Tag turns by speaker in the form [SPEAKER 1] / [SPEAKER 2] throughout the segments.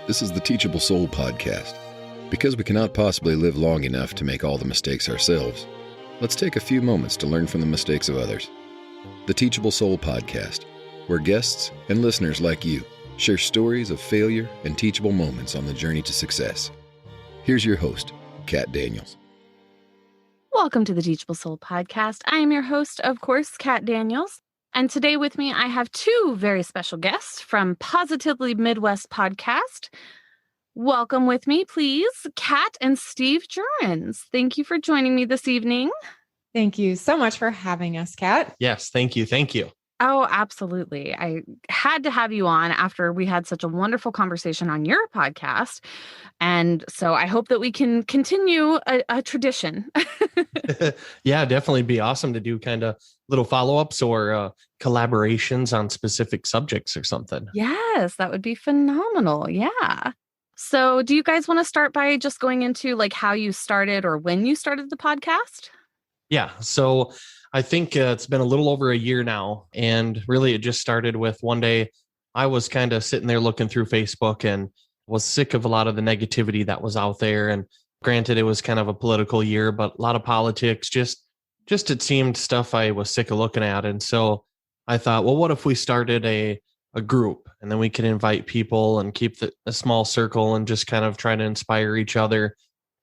[SPEAKER 1] This is the Teachable Soul podcast. Because we cannot possibly live long enough to make all the mistakes ourselves, let's take a few moments to learn from the mistakes of others. The Teachable Soul podcast, where guests and listeners like you share stories of failure and teachable moments on the journey to success. Here's your host, Kat Daniels.
[SPEAKER 2] Welcome to the Teachable Soul podcast. I am your host, of course, Kat Daniels. And today with me, I have two very special guests from Positively Midwest podcast. Welcome with me, please, Kat and Steve Jurens. Thank you for joining me this evening.
[SPEAKER 3] Thank you so much for having us, Kat.
[SPEAKER 4] Yes, thank you. Thank you.
[SPEAKER 2] Oh, absolutely. I had to have you on after we had such a wonderful conversation on your podcast. And so I hope that we can continue a tradition.
[SPEAKER 4] Yeah, definitely be awesome to do kind of little follow-ups or collaborations on specific subjects or something.
[SPEAKER 2] Yes, that would be phenomenal. Yeah. So do you guys want to start by just going into like how you started or when you started the podcast?
[SPEAKER 4] Yeah. So I think it's been a little over a year now. And really, it just started with one day I was kind of sitting there looking through Facebook and was sick of a lot of the negativity that was out there. And granted, it was kind of a political year, but a lot of politics, just it seemed stuff I was sick of looking at. And so I thought, well, what if we started a group and then we could invite people and keep a small circle and just kind of try to inspire each other.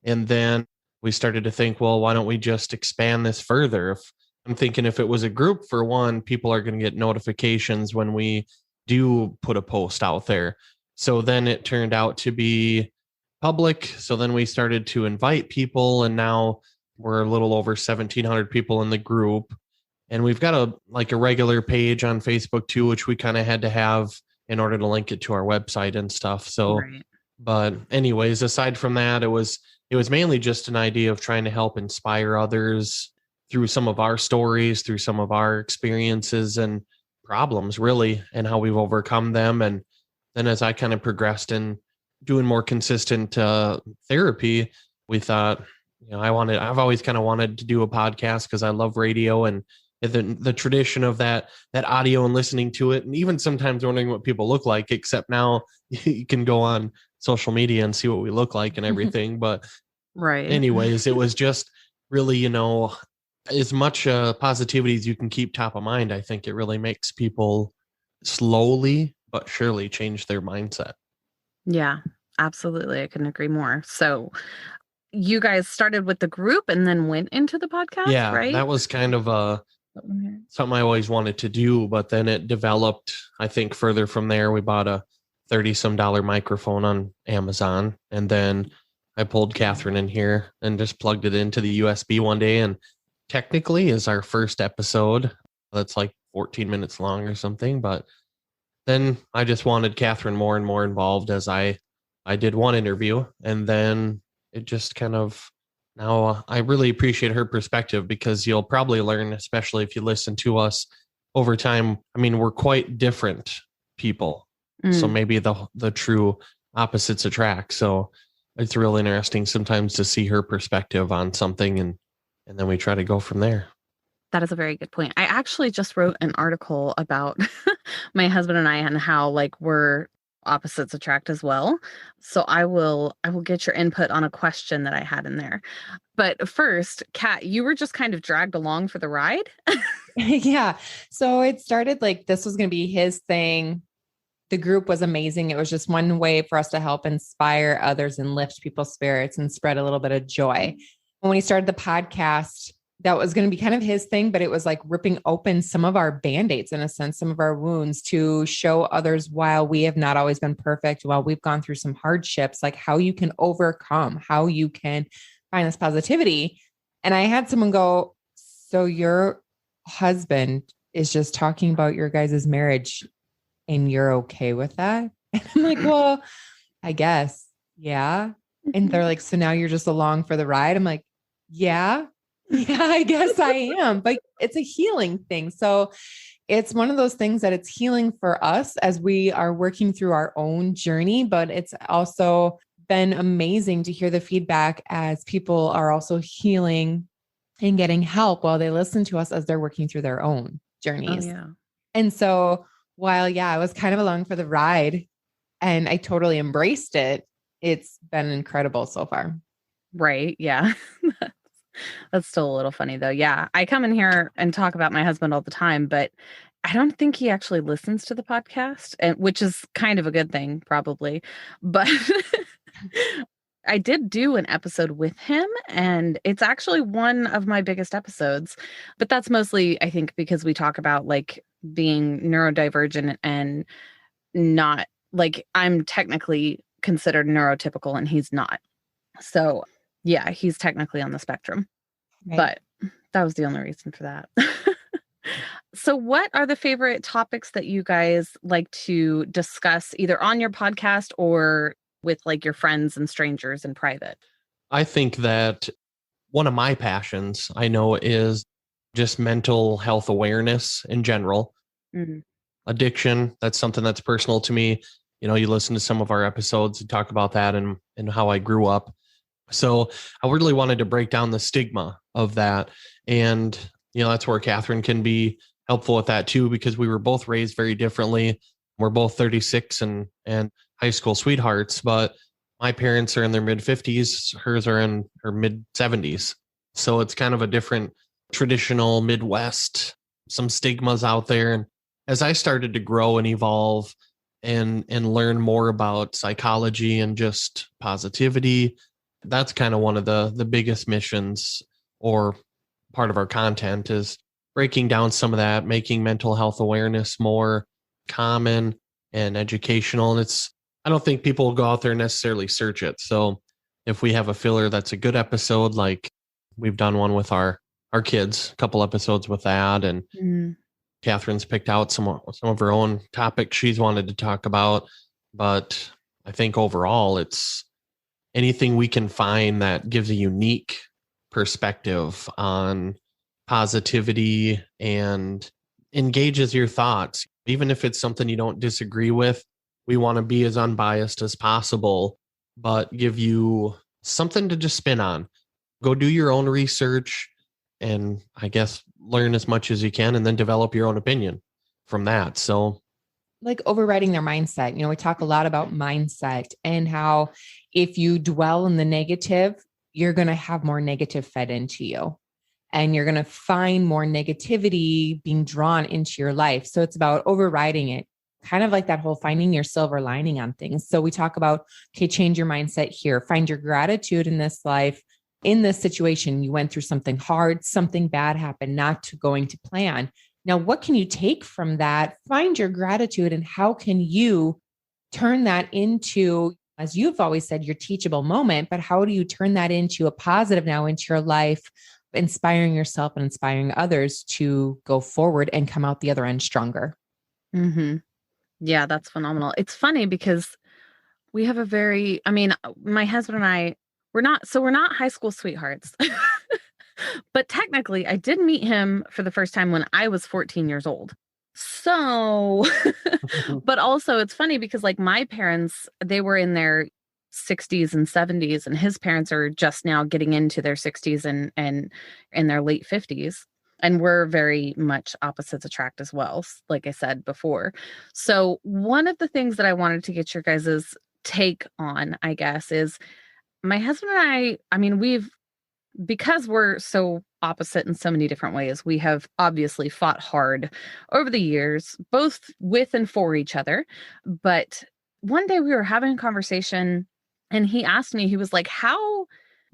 [SPEAKER 4] And then we started to think, well, why don't we just expand this further? I'm thinking if it was a group, for one, people are going to get notifications when we do put a post out there. So then it turned out to be public. So then we started to invite people, and now we're a little over 1,700 people in the group. And we've got a regular page on Facebook too, which we kind of had to have in order to link it to our website and stuff. So, right. But anyways, aside from that, it was mainly just an idea of trying to help inspire others through some of our stories, through some of our experiences and problems, really, and how we've overcome them. And then as I kind of progressed in doing more consistent therapy, we thought, I've always kind of wanted to do a podcast because I love radio and the tradition of that audio and listening to it, and even sometimes wondering what people look like, except now you can go on social media and see what we look like and everything. But
[SPEAKER 2] right.
[SPEAKER 4] Anyways, it was just really, as much positivity as you can keep top of mind. I think it really makes people slowly but surely change their mindset.
[SPEAKER 2] Yeah, absolutely. I couldn't agree more. So you guys started with the group and then went into the podcast,
[SPEAKER 4] yeah,
[SPEAKER 2] right?
[SPEAKER 4] That was kind of something I always wanted to do, but then it developed, I think, further from there. We bought a $30-some microphone on Amazon, and then I pulled Kathryn in here and just plugged it into the USB one day, and technically is our first episode. That's like 14 minutes long or something, but then I just wanted Kathryn more and more involved as I did one interview, and then it just kind of, now I really appreciate her perspective, because you'll probably learn, especially if you listen to us over time. I mean, we're quite different people. So maybe the true opposites attract. So it's real interesting sometimes to see her perspective on something, and then we try to go from there.
[SPEAKER 2] That is a very good point. I actually just wrote an article about my husband and I and how we're opposites attract as well. So I will get your input on a question that I had in there. But first, Kat, you were just kind of dragged along for the ride.
[SPEAKER 3] Yeah. So it started this was going to be his thing. The group was amazing. It was just one way for us to help inspire others and lift people's spirits and spread a little bit of joy. When he started the podcast, that was going to be kind of his thing, but it was like ripping open some of our Band-Aids, in a sense, some of our wounds, to show others, while we have not always been perfect, while we've gone through some hardships, like how you can overcome, how you can find this positivity. And I had someone go, so your husband is just talking about your guys' marriage and you're okay with that? And I'm like, well, I guess. Yeah. And they're like, so now you're just along for the ride. I'm like, yeah, I guess I am, but it's a healing thing. So it's one of those things that it's healing for us as we are working through our own journey, but it's also been amazing to hear the feedback as people are also healing and getting help while they listen to us as they're working through their own journeys.
[SPEAKER 2] Oh, yeah.
[SPEAKER 3] And so while, I was kind of along for the ride, and I totally embraced it. It's been incredible so far.
[SPEAKER 2] Right. Yeah. That's still a little funny though. Yeah. I come in here and talk about my husband all the time, but I don't think he actually listens to the podcast, and which is kind of a good thing, probably. But I did do an episode with him, and it's actually one of my biggest episodes. But that's mostly, I think, because we talk about like being neurodivergent and not like I'm technically considered neurotypical and he's not. So, yeah, he's technically on the spectrum.
[SPEAKER 3] Right.
[SPEAKER 2] But that was the only reason for that. So what are the favorite topics that you guys like to discuss either on your podcast or with like your friends and strangers in private?
[SPEAKER 4] I think that one of my passions I know is just mental health awareness in general.
[SPEAKER 2] Mhm.
[SPEAKER 4] Addiction, that's something that's personal to me. You know, you listen to some of our episodes and talk about that and how I grew up. So I really wanted to break down the stigma of that. And, you know, that's where Kathryn can be helpful with that too, because we were both raised very differently. We're both 36 and high school sweethearts, but my parents are in their mid 50s. Hers are in her mid 70s. So it's kind of a different traditional Midwest, some stigmas out there. And as I started to grow and evolve and learn more about psychology and just positivity, that's kind of one of the biggest missions or part of our content is breaking down some of that, making mental health awareness more common and educational. And I don't think people will go out there and necessarily search it. So if we have a filler that's a good episode, like we've done one with our kids, a couple episodes with that, and Kathryn's picked out some of her own topics she's wanted to talk about. But I think overall, it's anything we can find that gives a unique perspective on positivity and engages your thoughts. Even if it's something you don't disagree with, we want to be as unbiased as possible, but give you something to just spin on. Go do your own research and I guess learn as much as you can and then develop your own opinion from that. So
[SPEAKER 3] like overriding their mindset. You know, we talk a lot about mindset and how if you dwell in the negative, you're going to have more negative fed into you and you're going to find more negativity being drawn into your life. So it's about overriding it, kind of like that whole finding your silver lining on things. So we talk about, okay, change your mindset here, find your gratitude in this life. In this situation, you went through something hard, something bad happened, not going to plan. Now, what can you take from that? Find your gratitude and how can you turn that into, as you've always said, your teachable moment, but how do you turn that into a positive now into your life, inspiring yourself and inspiring others to go forward and come out the other end stronger?
[SPEAKER 2] Mm-hmm. Yeah, that's phenomenal. It's funny because we have my husband and I, we're not high school sweethearts. But technically, I did meet him for the first time when I was 14 years old. So, but also it's funny because like my parents, they were in their 60s and 70s, and his parents are just now getting into their 60s and in their late 50s. And we're very much opposites attract as well, like I said before. So one of the things that I wanted to get your guys' take on, I guess, is my husband and I mean, because we're so opposite in so many different ways, we have obviously fought hard over the years, both with and for each other. But one day we were having a conversation and he asked me, he was like,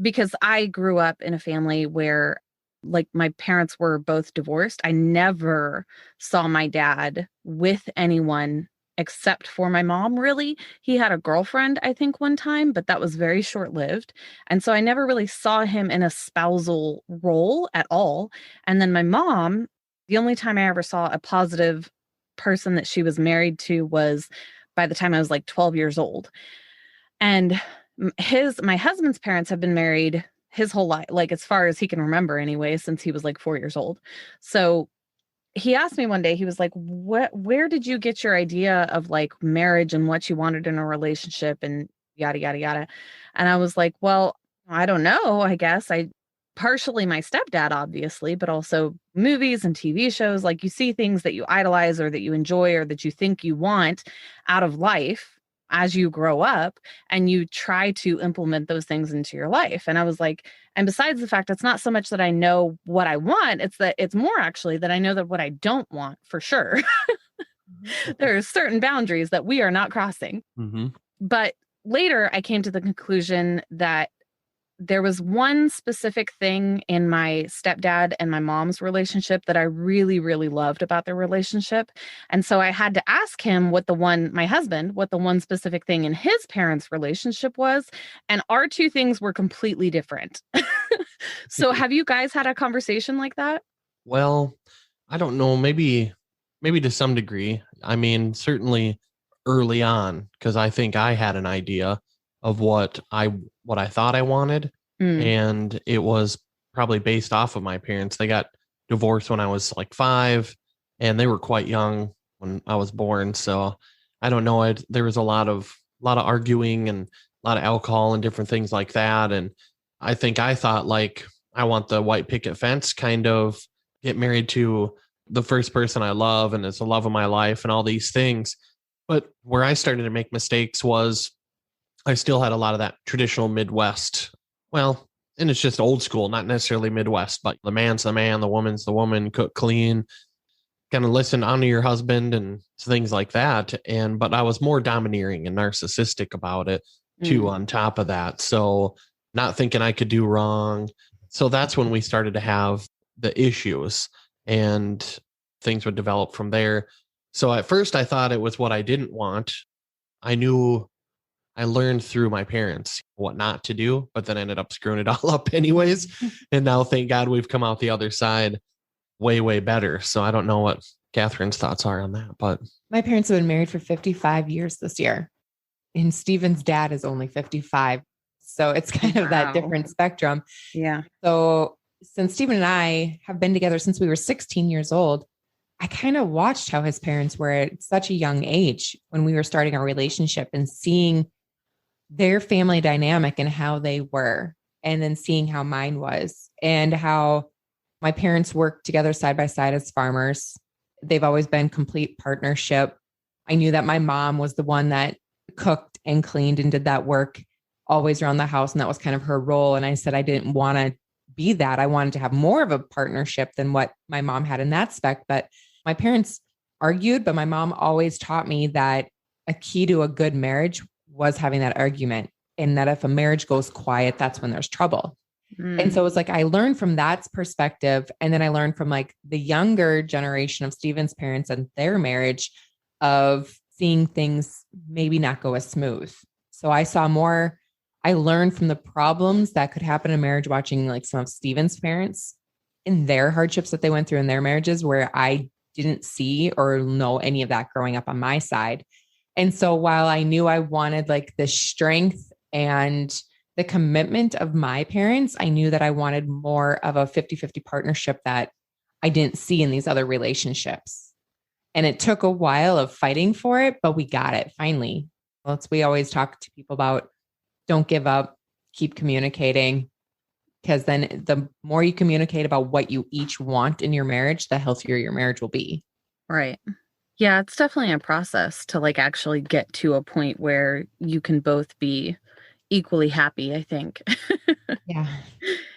[SPEAKER 2] because I grew up in a family where like my parents were both divorced. I never saw my dad with anyone except for my mom, really. He had a girlfriend, I think, one time, but that was very short-lived. And so I never really saw him in a spousal role at all. And then my mom, the only time I ever saw a positive person that she was married to was by the time I was like 12 years old. And my husband's parents have been married his whole life, like as far as he can remember anyway, since he was like 4 years old. So he asked me one day, he was like, where did you get your idea of like marriage and what you wanted in a relationship and yada, yada, yada. And I was like, well, I don't know. I guess partially my stepdad, obviously, but also movies and TV shows. Like you see things that you idolize or that you enjoy or that you think you want out of life. as you grow up and you try to implement those things into your life. And I was like, and besides the fact, it's not so much that I know what I want, it's that it's more actually that I know that what I don't want for sure. There are certain boundaries that we are not crossing.
[SPEAKER 4] Mm-hmm.
[SPEAKER 2] But later I came to the conclusion that there was one specific thing in my stepdad and my mom's relationship that I really, really loved about their relationship. And so I had to ask him my husband, what the one specific thing in his parents' relationship was. And our two things were completely different. So have you guys had a conversation like that?
[SPEAKER 4] Well, I don't know, maybe to some degree. I mean, certainly early on, because I think I had an idea of what I thought I wanted. And it was probably based off of my parents. They got divorced when I was like 5, and they were quite young when I was born. So I don't know. There was a lot of arguing and a lot of alcohol and different things like that. And I think I thought, like, I want the white picket fence, kind of get married to the first person I love, and it's the love of my life and all these things. But where I started to make mistakes was I still had a lot of that traditional Midwest. Well, and it's just old school, not necessarily Midwest, but the man's the man, the woman's the woman, cook, clean, kind of listen, honor your husband and things like that. But I was more domineering and narcissistic about it too, on top of that. So not thinking I could do wrong. So that's when we started to have the issues, and things would develop from there. So at first I thought it was what I didn't want. I learned through my parents what not to do, but then ended up screwing it all up anyways. And now, thank God, we've come out the other side way, way better. So I don't know what Kathryn's thoughts are on that, but
[SPEAKER 3] My parents have been married for 55 years this year, and Steven's dad is only 55. So it's kind of that different spectrum.
[SPEAKER 2] Yeah.
[SPEAKER 3] So since Steven and I have been together since we were 16 years old, I kind of watched how his parents were at such a young age when we were starting our relationship, and seeing their family dynamic and how they were, and then seeing how mine was, and how my parents worked together side by side as farmers. They've always been complete partnership. I knew that my mom was the one that cooked and cleaned and did that work always around the house. And that was kind of her role. And I said, I didn't want to be that. I wanted to have more of a partnership than what my mom had in that spec. But my parents argued, but my mom always taught me that a key to a good marriage was having that argument, and that if a marriage goes quiet, that's when there's trouble. And so it was like, I learned from that perspective. And then I learned from like the younger generation of Steven's parents and their marriage, of seeing things maybe not go as smooth. So I learned from the problems that could happen in marriage, watching like some of Steven's parents in their hardships that they went through in their marriages, where I didn't see or know any of that growing up on my side. And so while I knew I wanted like the strength and the commitment of my parents, I knew that I wanted more of a 50-50 partnership that I didn't see in these other relationships. And it took a while of fighting for it, but we got it finally. We always talk to people about, don't give up, keep communicating, because then the more you communicate about what you each want in your marriage, the healthier your marriage will be.
[SPEAKER 2] Right. Yeah, it's definitely a process to like actually get to a point where you can both be equally happy, I think.
[SPEAKER 3] Yeah.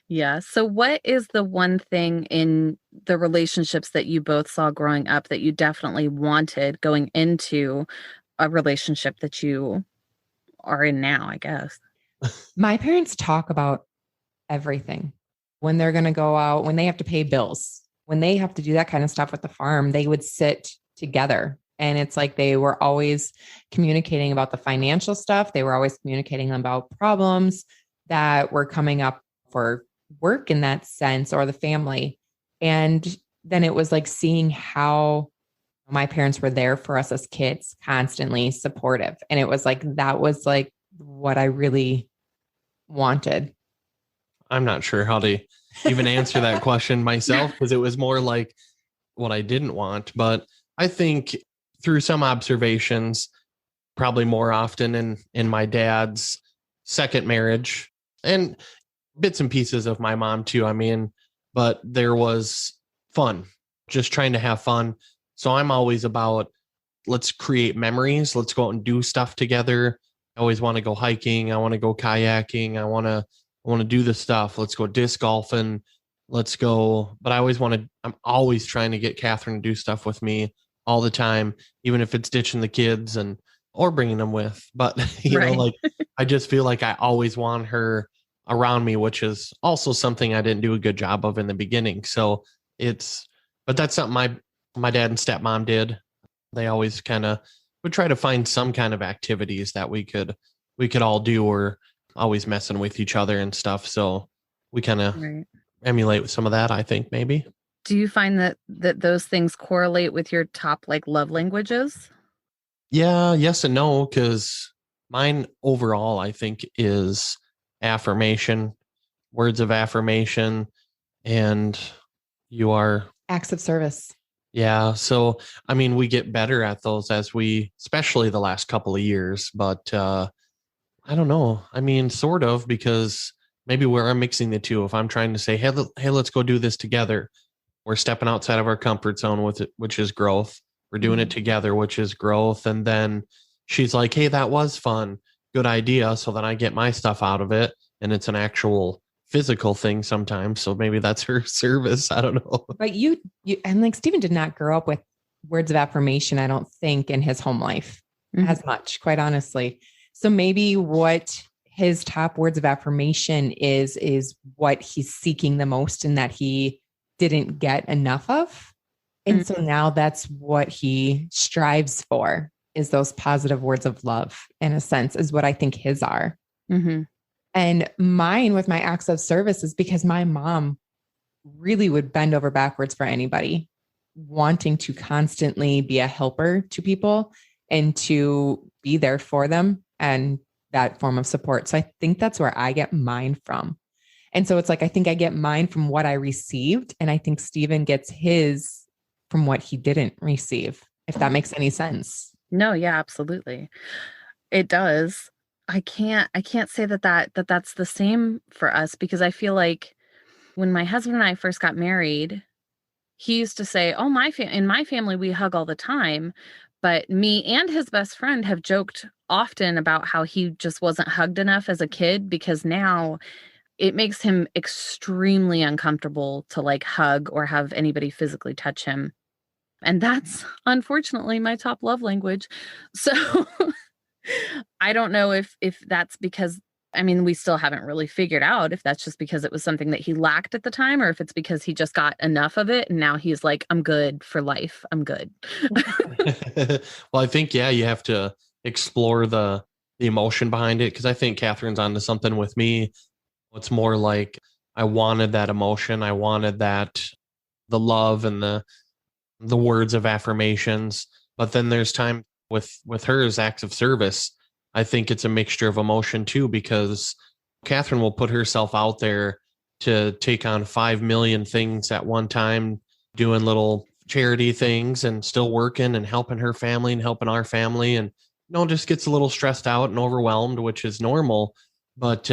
[SPEAKER 2] Yeah. So what is the one thing in the relationships that you both saw growing up that you definitely wanted going into a relationship that you are in now, I guess?
[SPEAKER 3] My parents talk about everything. When they're going to go out, when they have to pay bills, when they have to do that kind of stuff with the farm, they would sit together. And it's like they were always communicating about the financial stuff. They were always communicating about problems that were coming up for work in that sense, or the family. And then it was like seeing how my parents were there for us as kids, constantly supportive. And it was like, that was like what I really wanted.
[SPEAKER 4] I'm not sure how to even answer that question myself, because it was more like what I didn't want. But I think through some observations, probably more often in my dad's second marriage, and bits and pieces of my mom too. I mean, but there was fun, just trying to have fun. So I'm always about let's create memories. Let's go out and do stuff together. I always want to go hiking. I want to go kayaking. I want to do the stuff. Let's go disc golfing. Let's go. But I'm always trying to get Kathryn to do stuff with me all the time, even if it's ditching the kids or bringing them with. But,
[SPEAKER 2] Right.
[SPEAKER 4] I just feel like I always want her around me, which is also something I didn't do a good job of in the beginning. So but that's something my dad and stepmom did. They always kind of would try to find some kind of activities that we could all do, or always messing with each other and stuff. So we kind of
[SPEAKER 2] Right.
[SPEAKER 4] emulate some of that, I think, maybe.
[SPEAKER 2] Do you find that those things correlate with your top like love languages?
[SPEAKER 4] Yeah, yes and no, because mine overall, I think, is affirmation, words of affirmation, and you are.
[SPEAKER 3] Acts of service.
[SPEAKER 4] Yeah. So, I mean, we get better at those especially the last couple of years, but I don't know. I mean, sort of, because maybe I'm mixing the two. If I'm trying to say, hey, let's go do this together, we're stepping outside of our comfort zone with it, which is growth. We're doing it together, which is growth. And then she's like, hey, that was fun. Good idea. So then I get my stuff out of it, and it's an actual physical thing sometimes. So maybe that's her service. I don't know.
[SPEAKER 3] But you and like Stephen did not grow up with words of affirmation, I don't think, in his home life as much, quite honestly. So maybe what his top words of affirmation is what he's seeking the most and that he didn't get enough of. And so now that's what he strives for, is those positive words of love, in a sense, is what I think his are.
[SPEAKER 2] Mm-hmm.
[SPEAKER 3] And mine with my acts of service is because my mom really would bend over backwards for anybody, wanting to constantly be a helper to people and to be there for them and that form of support. So I think that's where I get mine from. And so it's like, I think I get mine from what I received. And I think Stephen gets his from what he didn't receive, if that makes any sense.
[SPEAKER 2] No, yeah, absolutely. It does. I can't say that's the same for us, because I feel like when my husband and I first got married, he used to say, "Oh, in my family we hug all the time." But me and his best friend have joked often about how he just wasn't hugged enough as a kid, because now it makes him extremely uncomfortable to like hug or have anybody physically touch him. And that's unfortunately my top love language. So I don't know if that's because, I mean, we still haven't really figured out if that's just because it was something that he lacked at the time, or if it's because he just got enough of it and now he's like, I'm good for life. I'm good.
[SPEAKER 4] Well, I think, yeah, you have to explore the emotion behind it, because I think Kathryn's onto something with me. It's more like I wanted that emotion. I wanted the love and the words of affirmations. But then there's time with hers acts of service. I think it's a mixture of emotion too, because Kathryn will put herself out there to take on 5 million things at one time, doing little charity things and still working and helping her family and helping our family, and just gets a little stressed out and overwhelmed, which is normal. But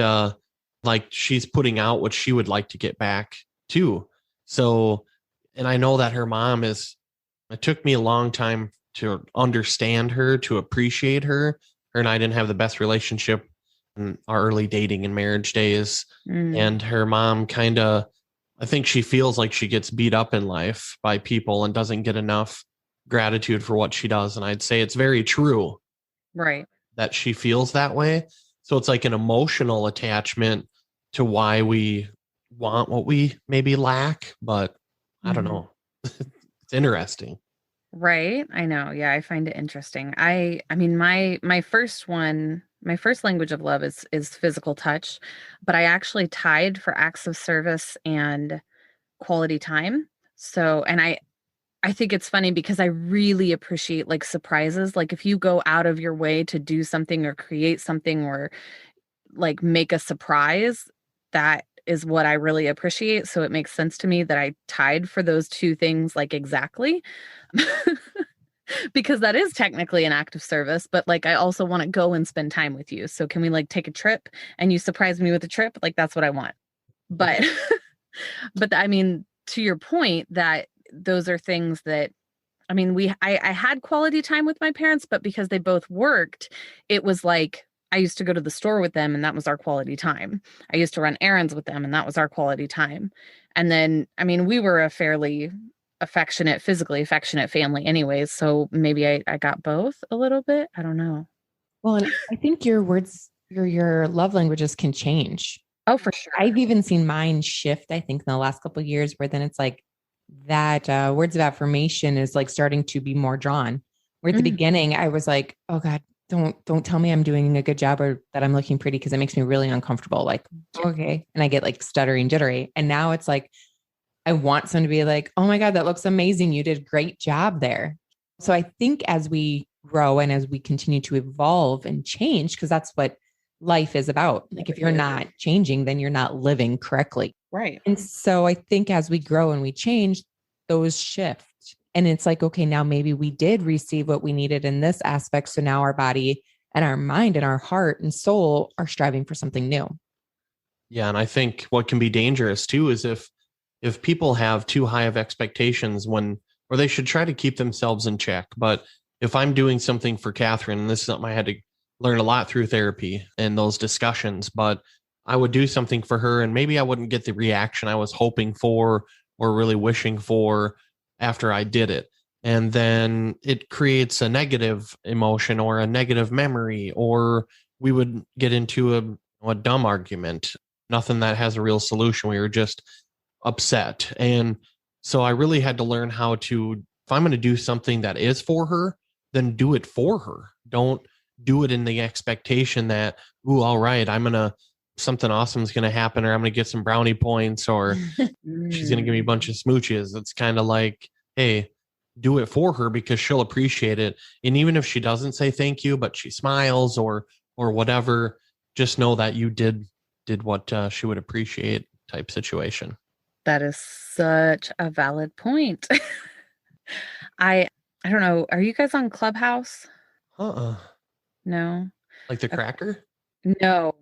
[SPEAKER 4] like, she's putting out what she would like to get back too. So, and I know that her mom it took me a long time to understand her, to appreciate her. Her and I didn't have the best relationship in our early dating and marriage days. And her mom I think she feels like she gets beat up in life by people and doesn't get enough gratitude for what she does. And I'd say it's very true.
[SPEAKER 2] Right.
[SPEAKER 4] That she feels that way. So it's like an emotional attachment to why we want what we maybe lack, but I don't know. It's interesting.
[SPEAKER 2] Right. I know. Yeah, I find it interesting. I mean, my first language of love is physical touch, but I actually tied for acts of service and quality time. So, and I think it's funny because I really appreciate like surprises. Like if you go out of your way to do something or create something or like make a surprise, that is what I really appreciate. So it makes sense to me that I tied for those two things like exactly. Because that is technically an act of service, but like I also want to go and spend time with you. So can we like take a trip and you surprise me with a trip? Like that's what I want. But but I mean, to your point, that those are things that I mean, I had quality time with my parents, but because they both worked, it was like I used to go to the store with them and that was our quality time. I used to run errands with them and that was our quality time. And then, I mean, we were a fairly affectionate, physically affectionate family anyways. So maybe I got both a little bit. I don't know.
[SPEAKER 3] Well, and I think your words, your love languages can change.
[SPEAKER 2] Oh, for sure.
[SPEAKER 3] I've even seen mine shift, I think, in the last couple of years, where then it's like that words of affirmation is like starting to be more drawn. Where at the beginning, I was like, oh God, don't tell me I'm doing a good job or that I'm looking pretty, because it makes me really uncomfortable. Like, okay. And I get like stuttery, jittery. And now it's like, I want someone to be like, oh my God, that looks amazing. You did a great job there. So I think as we grow and as we continue to evolve and change, because that's what life is about. Like if you're not changing, then you're not living correctly.
[SPEAKER 2] Right.
[SPEAKER 3] And so I think as we grow and we change, those shift. And it's like, okay, now maybe we did receive what we needed in this aspect. So now our body and our mind and our heart and soul are striving for something new.
[SPEAKER 4] Yeah. And I think what can be dangerous too is if people have too high of expectations or they should try to keep themselves in check. But if I'm doing something for Kathryn, and this is something I had to learn a lot through therapy and those discussions, but I would do something for her and maybe I wouldn't get the reaction I was hoping for or really wishing for after I did it. And then it creates a negative emotion or a negative memory, or we would get into a dumb argument, nothing that has a real solution. We were just upset. And so I really had to learn how to, if I'm going to do something that is for her, then do it for her. Don't do it in the expectation that, ooh, all right, something awesome is going to happen, or I'm going to get some brownie points, or she's going to give me a bunch of smooches. It's kind of like, hey, do it for her because she'll appreciate it. And even if she doesn't say thank you, but she smiles or whatever, just know that you did what she would appreciate type situation.
[SPEAKER 2] That is such a valid point. I don't know. Are you guys on Clubhouse? No.
[SPEAKER 4] Like the cracker?
[SPEAKER 2] No.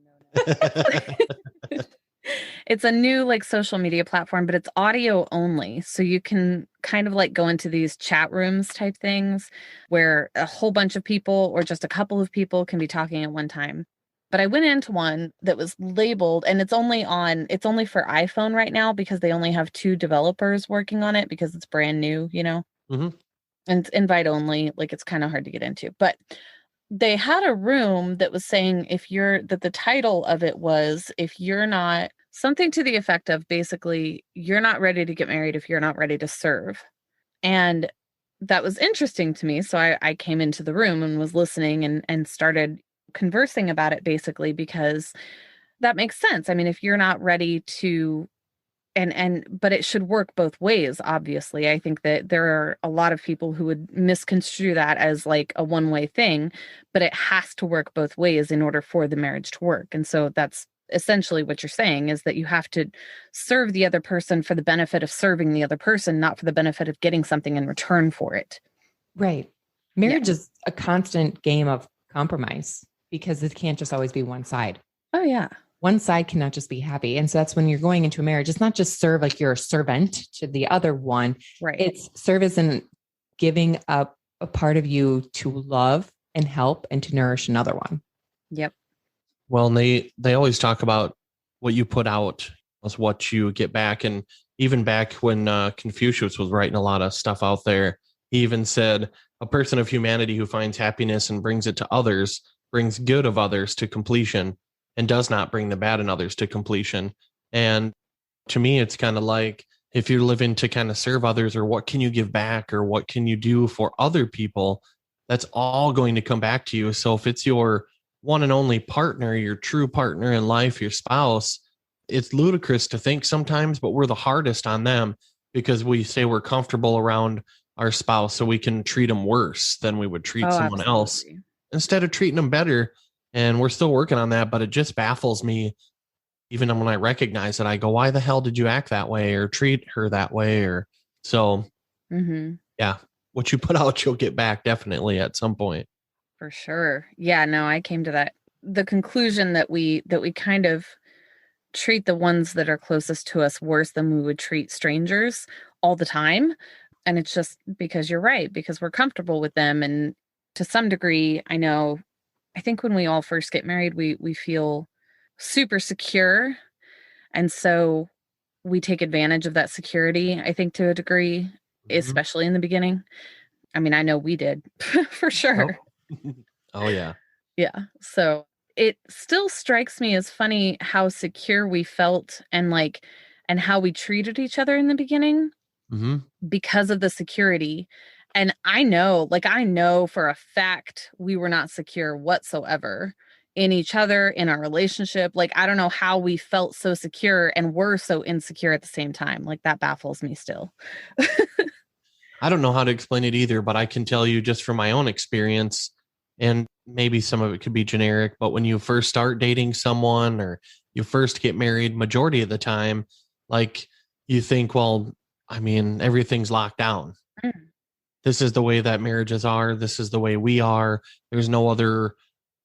[SPEAKER 2] It's a new like social media platform, but it's audio only. So you can kind of like go into these chat rooms type things where a whole bunch of people or just a couple of people can be talking at one time. But I went into one that was labeled, and it's only for iPhone right now because they only have 2 developers working on it because it's brand new,
[SPEAKER 4] Mm-hmm.
[SPEAKER 2] And it's invite only. Like it's kind of hard to get into, but they had a room that was saying that the title of it was, if you're not, something to the effect of basically, you're not ready to get married if you're not ready to serve. And that was interesting to me. So I came into the room and was listening and started conversing about it basically, because that makes sense. I mean, if you're not ready to, but it should work both ways. Obviously, I think that there are a lot of people who would misconstrue that as like a one-way thing, but it has to work both ways in order for the marriage to work. And so that's essentially what you're saying, is that you have to serve the other person for the benefit of serving the other person, not for the benefit of getting something in return for it.
[SPEAKER 3] Right. Marriage is a constant game of compromise because it can't just always be one side.
[SPEAKER 2] Oh, yeah.
[SPEAKER 3] One side cannot just be happy. And so that's when you're going into a marriage. It's not just serve like you're a servant to the other one.
[SPEAKER 2] Right.
[SPEAKER 3] It's service and giving up a part of you to love and help and to nourish another one.
[SPEAKER 2] Yep.
[SPEAKER 4] Well, they always talk about what you put out is what you get back. And even back when Confucius was writing a lot of stuff out there, he even said, a person of humanity who finds happiness and brings it to others brings good of others to completion, and does not bring the bad in others to completion. And to me, it's kind of like, if you're living to kind of serve others, or what can you give back, or what can you do for other people, that's all going to come back to you. So if it's your one and only partner, your true partner in life, your spouse, it's ludicrous to think sometimes, but we're the hardest on them because we say we're comfortable around our spouse, so we can treat them worse than we would treat someone else instead of treating them better. And we're still working on that, but it just baffles me. Even when I recognize it, I go, why the hell did you act that way or treat her that way? Or so, yeah, what you put out, you'll get back definitely at some point.
[SPEAKER 2] For sure. Yeah, no, I came to the conclusion that we kind of treat the ones that are closest to us worse than we would treat strangers all the time. And it's just because you're right, because we're comfortable with them. And to some degree, I think when we all first get married, we feel super secure. And so we take advantage of that security, I think, to a degree,
[SPEAKER 4] Mhm.
[SPEAKER 2] especially in the beginning. I mean, I know we did for sure.
[SPEAKER 4] Oh. Oh, yeah.
[SPEAKER 2] Yeah. So it still strikes me as funny how secure we felt and how we treated each other in the beginning
[SPEAKER 4] Hmm.
[SPEAKER 2] because of the security. And I know for a fact we were not secure whatsoever in each other, in our relationship. Like, I don't know how we felt so secure and were so insecure at the same time. Like, that baffles me still.
[SPEAKER 4] I don't know how to explain it either, but I can tell you just from my own experience, and maybe some of it could be generic, but when you first start dating someone or you first get married, majority of the time, like you think, well, I mean, everything's locked down.
[SPEAKER 2] Mm.
[SPEAKER 4] This is the way that marriages are. This is the way we are. There's no other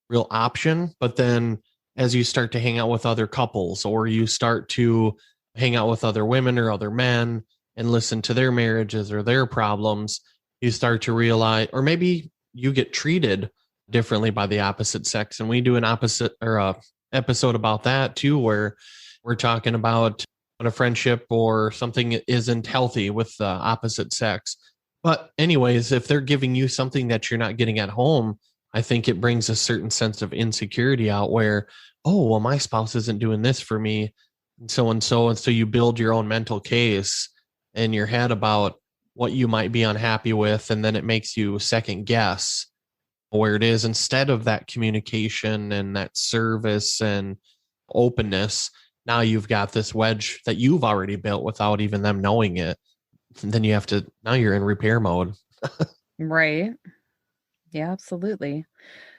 [SPEAKER 4] real option. But then as you start to hang out with other couples or you start to hang out with other women or other men and listen to their marriages or their problems, you start to realize, or maybe you get treated differently by the opposite sex. And we do an opposite or a episode about that too, where we're talking about when a friendship or something isn't healthy with the opposite sex. But anyways, if they're giving you something that you're not getting at home, I think it brings a certain sense of insecurity out where, oh, well, my spouse isn't doing this for me, and so and so. And so you build your own mental case in your head about what you might be unhappy with. And then it makes you second guess where it is instead of that communication and that service and openness. Now you've got this wedge that you've already built without even them knowing it. And then now you're in repair mode.
[SPEAKER 2] Right. Yeah, absolutely.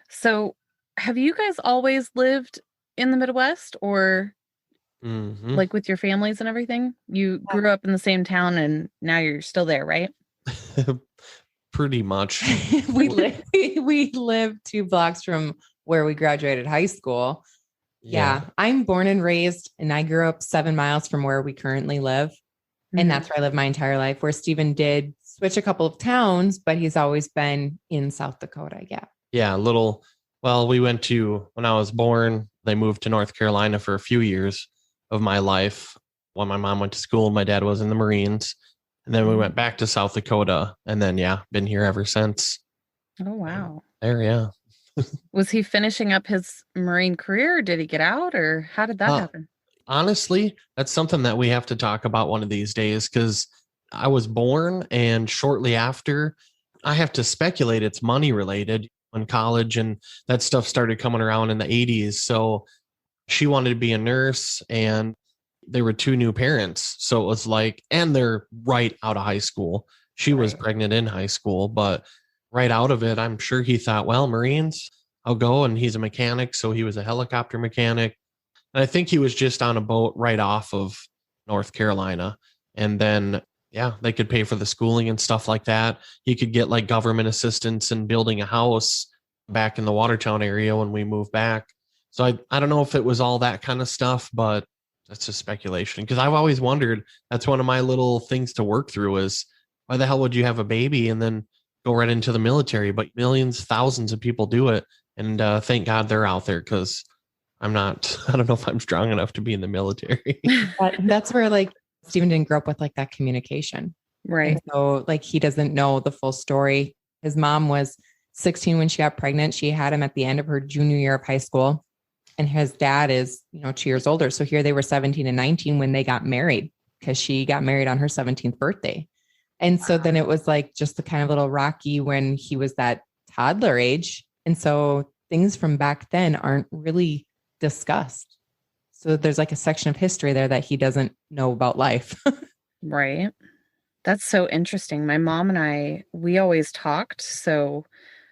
[SPEAKER 2] So, have you guys always lived in the Midwest or
[SPEAKER 4] Hmm.
[SPEAKER 2] like with your families and everything? You grew up in the same town and now you're still there, right?
[SPEAKER 4] Pretty much.
[SPEAKER 3] We live 2 blocks from where we graduated high school. Yeah. I'm born and raised, and I grew up 7 miles from where we currently live. And
[SPEAKER 2] Mhm.
[SPEAKER 3] that's where I lived my entire life, where Stephen did switch a couple of towns, but he's always been in South Dakota. Yeah.
[SPEAKER 4] Yeah, we went to, when I was born, they moved to North Carolina for a few years of my life. When my mom went to school, my dad was in the Marines. And then we went back to South Dakota. And then, yeah, been here ever since.
[SPEAKER 2] Oh, wow.
[SPEAKER 4] There, yeah.
[SPEAKER 2] Was he finishing up his Marine career? Or did he get out, or how did that happen?
[SPEAKER 4] Honestly, that's something that we have to talk about one of these days because I was born and shortly after, I have to speculate it's money related in college, and that stuff started coming around in the 80s. So she wanted to be a nurse, and there were 2 new parents. So it was like, and they're right out of high school. She was
[SPEAKER 3] Right.
[SPEAKER 4] pregnant in high school, but right out of it, I'm sure he thought, well, Marines, I'll go. And he's a mechanic. So he was a helicopter mechanic. And I think he was just on a boat right off of North Carolina. And then, yeah, they could pay for the schooling and stuff like that. He could get like government assistance in building a house back in the Watertown area when we moved back. So I don't know if it was all that kind of stuff, but that's just speculation. Because I've always wondered, that's one of my little things to work through is why the hell would you have a baby and then go right into the military? But millions, thousands of people do it. And thank God they're out there because I don't know if I'm strong enough to be in the military.
[SPEAKER 3] That's where like Stephen didn't grow up with like that communication.
[SPEAKER 2] Right.
[SPEAKER 3] And so like he doesn't know the full story. His mom was 16 when she got pregnant. She had him at the end of her junior year of high school. And his dad is, 2 years older. So here they were 17 and 19 when they got married because she got married on her 17th birthday. And so then it was like just the kind of little rocky when he was that toddler age. And so things from back then aren't really discussed. So there's like a section of history there that he doesn't know about life.
[SPEAKER 2] Right. That's so interesting. My mom and we always talked. So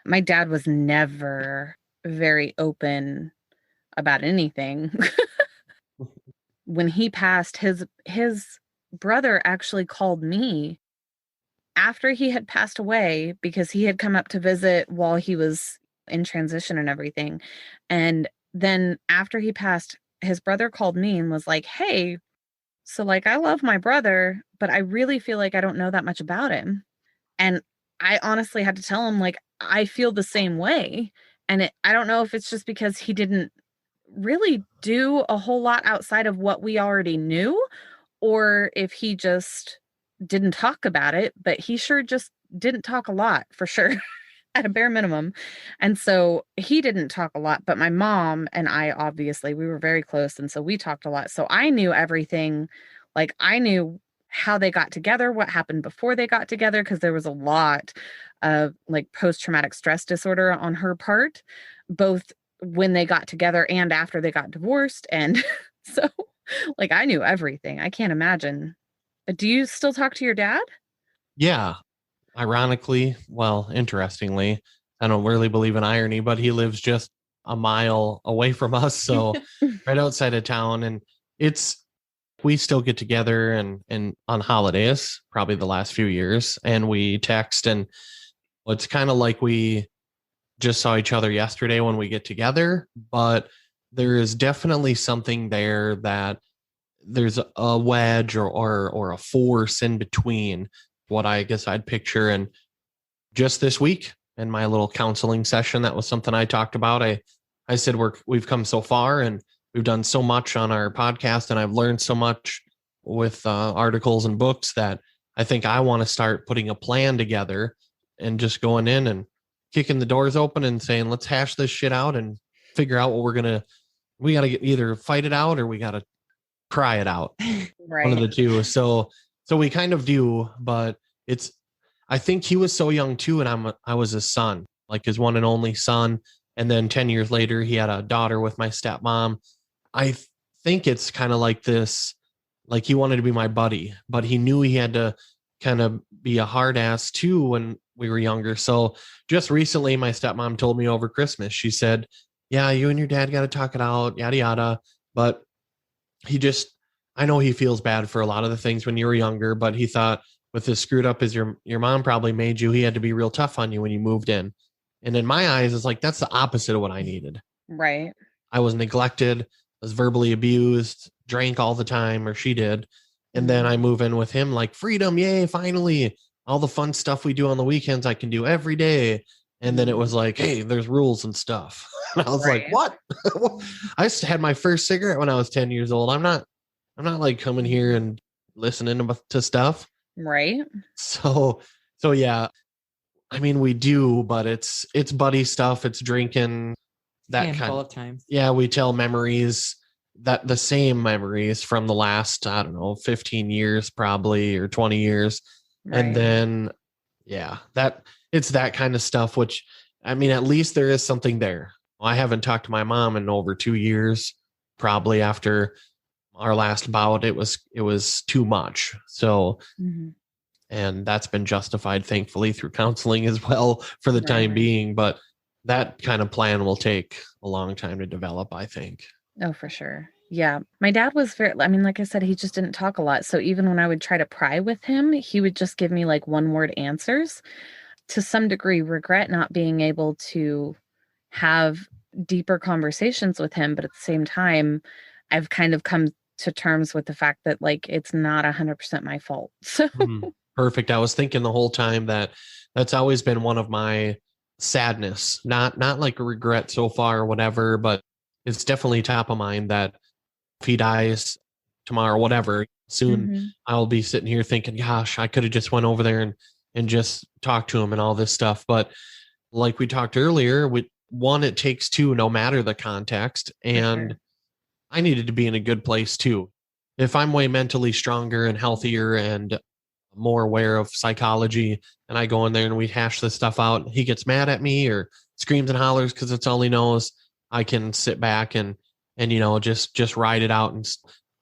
[SPEAKER 2] my dad was never very open about anything. When he passed, his brother actually called me after he had passed away because he had come up to visit while he was in transition and everything. And then after he passed, his brother called me and was like, "Hey, So like I love my brother, but I really feel like I don't know that much about him. And I honestly had to tell him like I feel the same way. And I don't know if it's just because he didn't really do a whole lot outside of what we already knew, or if he just didn't talk about it, but he sure just didn't talk a lot for sure. At a bare minimum. And so he didn't talk a lot, but my mom and I, obviously, we were very close. And so we talked a lot. So I knew everything. Like I knew how they got together, what happened before they got together, because there was a lot of like post-traumatic stress disorder on her part, both when they got together and after they got divorced. And so like I knew everything. I can't imagine. Do you still talk to your dad?
[SPEAKER 4] Yeah. Ironically, well, interestingly, I don't really believe in irony, but he lives just a mile away from us. So right outside of town. And we still get together and on holidays, probably the last few years, and we text, and it's kind of like we just saw each other yesterday when we get together, but there is definitely something there that there's a wedge or a force in between what I guess I'd picture. And just this week in my little counseling session, that was something I talked about. I said, we've come so far and we've done so much on our podcast, and I've learned so much with articles and books that I think I want to start putting a plan together and just going in and kicking the doors open and saying, let's hash this shit out and figure out what we got to either fight it out or we got to cry it out.
[SPEAKER 2] Right.
[SPEAKER 4] One of the two. So we kind of do, but I think he was so young too. And I was his son, like his one and only son. And then 10 years later, he had a daughter with my stepmom. I think it's kind of like this, like he wanted to be my buddy, but he knew he had to kind of be a hard ass too when we were younger. So just recently, my stepmom told me over Christmas, she said, yeah, you and your dad got to talk it out, yada, yada. But I know he feels bad for a lot of the things when you were younger, but he thought with as screwed up as your mom probably made you, he had to be real tough on you when you moved in. And in my eyes, it's like, that's the opposite of what I needed.
[SPEAKER 2] Right.
[SPEAKER 4] I was neglected, was verbally abused, drank all the time, or she did. And then I move in with him like freedom. Yay. Finally, all the fun stuff we do on the weekends, I can do every day. And then it was like, hey, there's rules and stuff. And I was like, what? I had my first cigarette when I was 10 years old. I'm not like coming here and listening to stuff.
[SPEAKER 2] Right.
[SPEAKER 4] So yeah, I mean, we do, but it's buddy stuff. It's drinking, that kind
[SPEAKER 3] of times.
[SPEAKER 4] Yeah. We tell memories, that the same memories from the last, I don't know, 15 years, probably, or 20 years. Right. And then, yeah, it's that kind of stuff, which, I mean, at least there is something there. I haven't talked to my mom in over 2 years, probably after our last bout. It was too much. So, and that's been justified, thankfully, through counseling as well for the time being. But that kind of plan will take a long time to develop, I think.
[SPEAKER 2] Oh, for sure. Yeah. My dad was like I said, he just didn't talk a lot. So even when I would try to pry with him, he would just give me like one word answers. To some degree, regret not being able to have deeper conversations with him. But at the same time, I've kind of come to terms with the fact that like, it's not 100% my fault. So
[SPEAKER 4] perfect. I was thinking the whole time that's always been one of my sadness, not like a regret so far or whatever, but it's definitely top of mind that if he dies tomorrow, whatever, soon, I'll be sitting here thinking, gosh, I could have just went over there and just talked to him and all this stuff. But like we talked earlier, it takes two, no matter the context. And I needed to be in a good place too. If I'm way mentally stronger and healthier and more aware of psychology, and I go in there and we hash this stuff out, he gets mad at me or screams and hollers because it's all he knows, I can sit back and just ride it out. And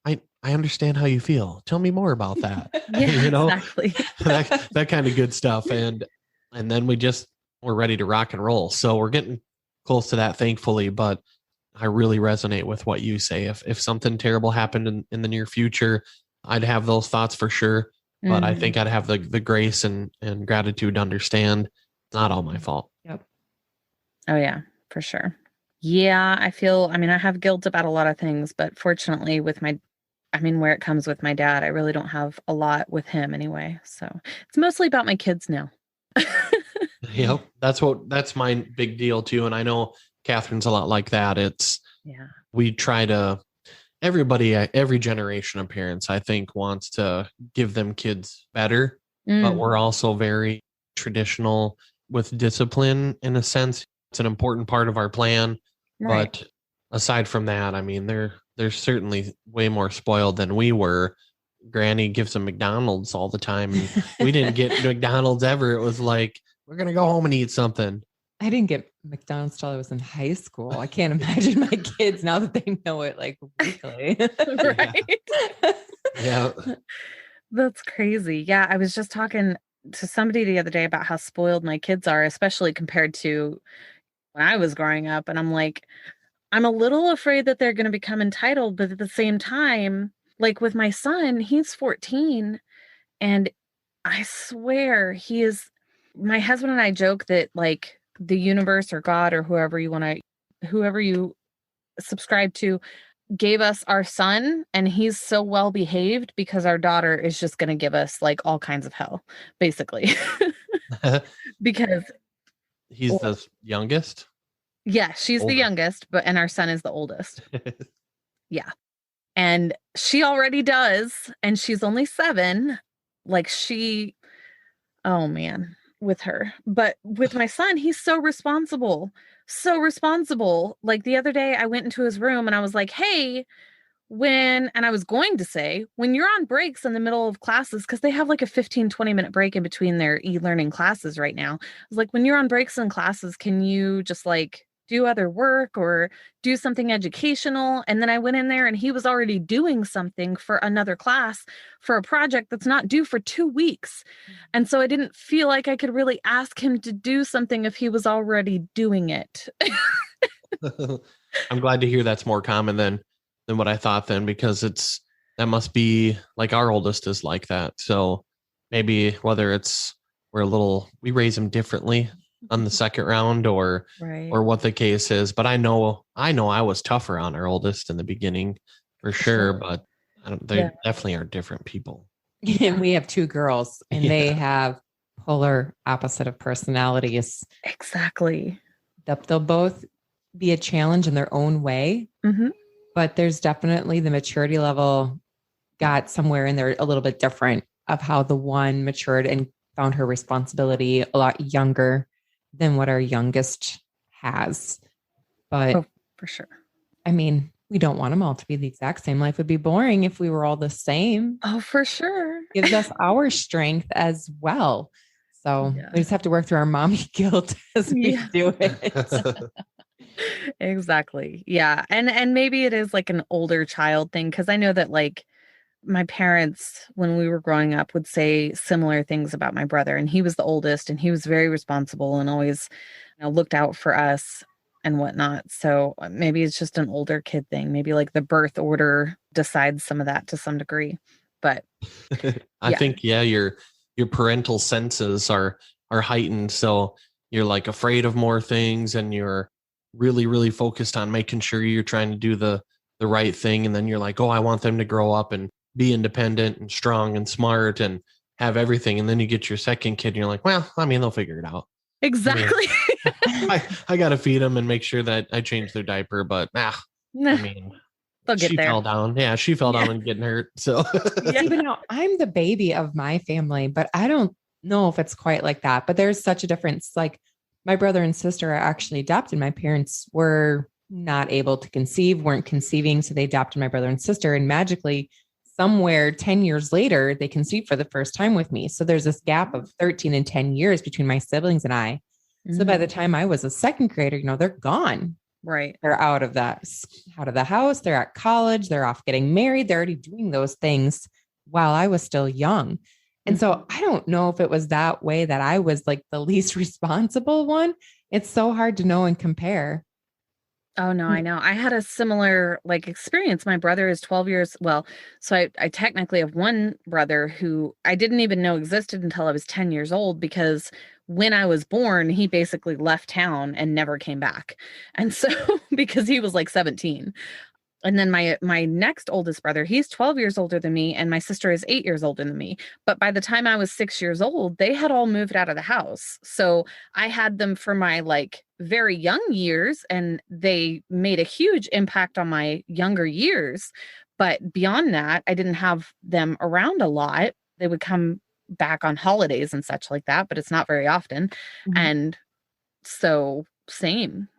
[SPEAKER 4] I understand how you feel. Tell me more about that.
[SPEAKER 2] Exactly.
[SPEAKER 4] that kind of good stuff. And then we're ready to rock and roll. So we're getting close to that, thankfully. But I really resonate with what you say. If something terrible happened in the near future, I'd have those thoughts for sure. But I think I'd have the grace and gratitude to understand it's not all my fault.
[SPEAKER 3] Yep.
[SPEAKER 2] Oh yeah, for sure. Yeah, I have guilt about a lot of things, but fortunately with my I mean, where it comes with my dad, I really don't have a lot with him anyway. So it's mostly about my kids now.
[SPEAKER 4] Yep. That's my big deal too. And I know Kathryn's a lot like that.
[SPEAKER 2] Yeah.
[SPEAKER 4] We try to, every generation of parents, I think, wants to give them kids better, but we're also very traditional with discipline in a sense. It's an important part of our plan.
[SPEAKER 2] Right.
[SPEAKER 4] But aside from that, I mean, they're certainly way more spoiled than we were. Granny gives them McDonald's all the time. And we didn't get McDonald's ever. It was like, we're going to go home and eat something.
[SPEAKER 3] I didn't get McDonald's till I was in high school. I can't imagine my kids now that they know it like weekly.
[SPEAKER 2] Right.
[SPEAKER 4] Yeah.
[SPEAKER 2] That's crazy. Yeah. I was just talking to somebody the other day about how spoiled my kids are, especially compared to when I was growing up. And I'm like, I'm a little afraid that they're going to become entitled, but at the same time, like with my son, he's 14 and I swear my husband and I joke that like the universe or God or whoever you subscribe to gave us our son and he's so well behaved because our daughter is just going to give us like all kinds of hell, basically. Because
[SPEAKER 4] he's the youngest.
[SPEAKER 2] Yeah, she's the youngest, and our son is the oldest. Yeah. And she already does, and she's only 7. Like oh man, with her. But with my son, he's so responsible. So responsible. Like the other day I went into his room and I was like, "Hey, and I was going to say, when you're on breaks in the middle of classes, because they have like a 15-20 minute break in between their e-learning classes right now. I was like, when you're on breaks in classes, can you just like do other work or do something educational?" And then I went in there and he was already doing something for another class for a project that's not due for 2 weeks. And so I didn't feel like I could really ask him to do something if he was already doing it.
[SPEAKER 4] I'm glad to hear that's more common than what I thought then, because that must be like our oldest is like that. So maybe whether we raise them differently on the second round or what the case is. But I know I was tougher on our oldest in the beginning for sure, but they definitely are different people.
[SPEAKER 3] And we have 2 girls and they have polar opposite of personalities.
[SPEAKER 2] Exactly.
[SPEAKER 3] They'll both be a challenge in their own way. Mm-hmm. But there's definitely the maturity level got somewhere in there a little bit different of how the one matured and found her responsibility a lot younger than what our youngest has. But
[SPEAKER 2] for sure.
[SPEAKER 3] I mean, we don't want them all to be the exact same. Life would be boring if we were all the same.
[SPEAKER 2] Oh, for sure.
[SPEAKER 3] Gives us our strength as well. So we just have to work through our mommy guilt as we do it.
[SPEAKER 2] Exactly. Yeah. And maybe it is like an older child thing. Cause I know that like my parents, when we were growing up, would say similar things about my brother. And he was the oldest and he was very responsible and always looked out for us and whatnot. So maybe it's just an older kid thing. Maybe like the birth order decides some of that to some degree. But
[SPEAKER 4] I think, your parental senses are heightened. So you're like afraid of more things and you're really, really focused on making sure you're trying to do the right thing. And then you're like, oh, I want them to grow up and be independent and strong and smart and have everything. And then you get your second kid and you're like, well, I mean, they'll figure it out.
[SPEAKER 2] Exactly.
[SPEAKER 4] I got to feed them and make sure that I change their diaper, but I mean,
[SPEAKER 2] they'll get there.
[SPEAKER 4] Fell down. Yeah. She fell down and getting hurt. So
[SPEAKER 3] even though I'm the baby of my family, but I don't know if it's quite like that, but there's such a difference. Like my brother and sister are actually adopted. My parents were not able to conceive, weren't conceiving. So they adopted my brother and sister, and magically somewhere 10 years later, they conceived for the first time with me. So there's this gap of 13 and 10 years between my siblings and I. So by the time I was a second grader, they're gone.
[SPEAKER 2] Right.
[SPEAKER 3] They're out of the house. They're at college. They're off getting married. They're already doing those things while I was still young. And so I don't know if it was that way that I was like the least responsible one. It's so hard to know and compare.
[SPEAKER 2] Oh, no, I know. I had a similar experience. My brother is 12 years. Well, so I technically have one brother who I didn't even know existed until I was 10 years old, because when I was born, he basically left town and never came back. And so because he was like 17. And then my next oldest brother, he's 12 years older than me, and my sister is 8 years older than me. But by the time I was 6 years old, they had all moved out of the house. So I had them for my like very young years, and they made a huge impact on my younger years. But beyond that, I didn't have them around a lot. They would come back on holidays and such like that, but it's not very often. And so same.